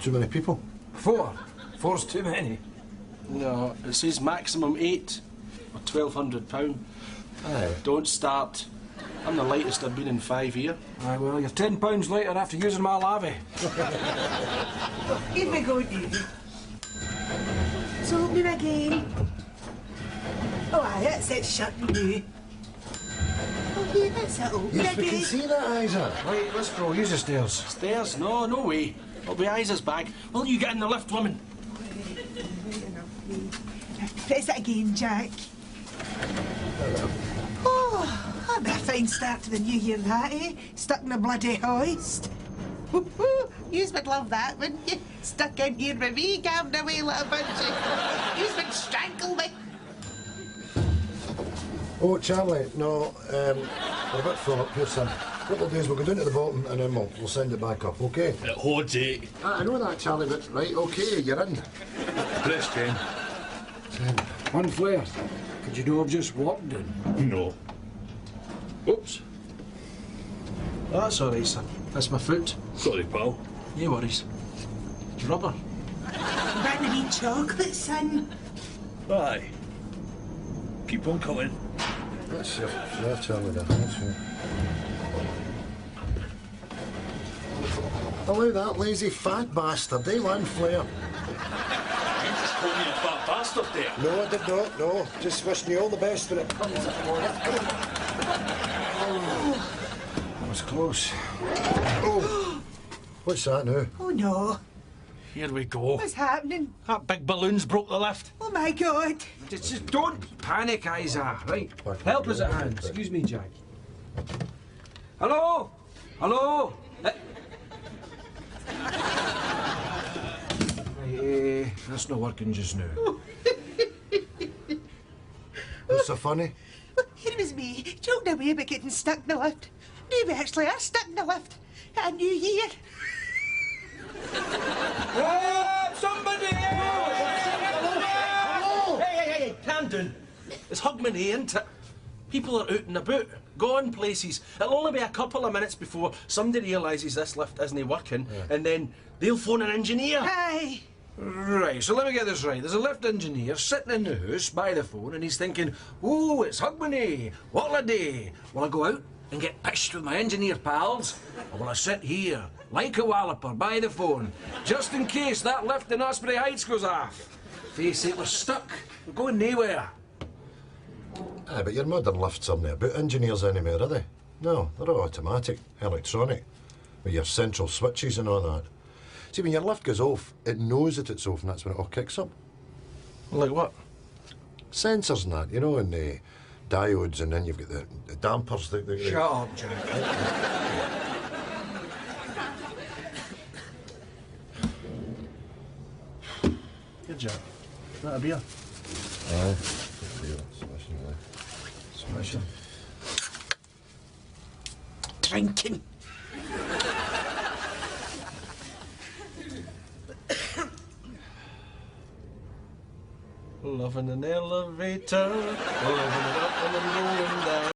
too many people? 4. 4's too many. No, it says maximum 8 or £1,200. Aye. Don't start. I'm the lightest I've been in 5 years. Aye, well, you're £10 later after using my lavvy. Here we go now. So open again. Oh aye, that's it shut now. Oh yeah, that's it open Yes, we can again. see that, Isa. Right, let's go. Use the stairs. Stairs? No, no way. It'll be Isa's bag. Will you get in the lift, woman? Press it again, Jack. Oh, that'd be a fine start to the new year, that, eh? Stuck in a bloody hoist. Yous would love that, wouldn't you? Stuck in here with me, gabbing away like a budgie. Yous would strangle me. Oh, Charlie, no, we're a bit full up here, son. What we'll do is we'll go down to the bottom and then we'll send it back up, OK? It holds 8. I know that, Charlie, but right, OK, you're in. Press 10. 10. One flare. Could you not have just walked in? No. Oops. Oh, that's all right, son. That's my foot. Sorry, pal. No worries. It's rubber. Bring me chocolate, son. Aye. Keep on coming. That's your flare, Charlie, there. That's your... Allow that lazy fat bastard, eh? One flare. You just called me a fat bastard there. No, I did not, no. Just wishing you all the best when it comes. That was close. Oh, what's that now? Oh no, Here we go. what's happening? That big balloon's broke the lift. Oh my God. Just don't panic, Isa. Right. Help us at hand. Excuse me, Jack. Hello? Hello? That's not working just now. What's so funny? Here was me, joking away about getting stuck in the lift. Now we actually are stuck in the lift at a new year. Somebody! Hey, calm down. It's Hogmanay, isn't it? People are out and about, going places. It'll only be a couple of minutes before somebody realises this lift isn't working, and then they'll phone an engineer. Aye. Right, so let me get this right. There's a lift engineer sitting in the house by the phone and he's thinking, oh, it's Hogmanay, what a day. Will I go out and get pissed with my engineer pals? Or will I sit here, like a walloper, by the phone, just in case that lift in Osprey Heights goes off? Face it, we're stuck. We're going nowhere. Aye, but your modern lifts aren't about engineers anymore, are they? No, they're all automatic, electronic, with your central switches and all that. See, when your lift goes off, it knows that it's off and that's when it all kicks up. Like what? Sensors and that, you know, and the diodes, and then you've got the dampers. Shut up, Jack. Good job. That a beer? Aye. Smashing. Drinking. Loving an elevator, loving it up and then going down.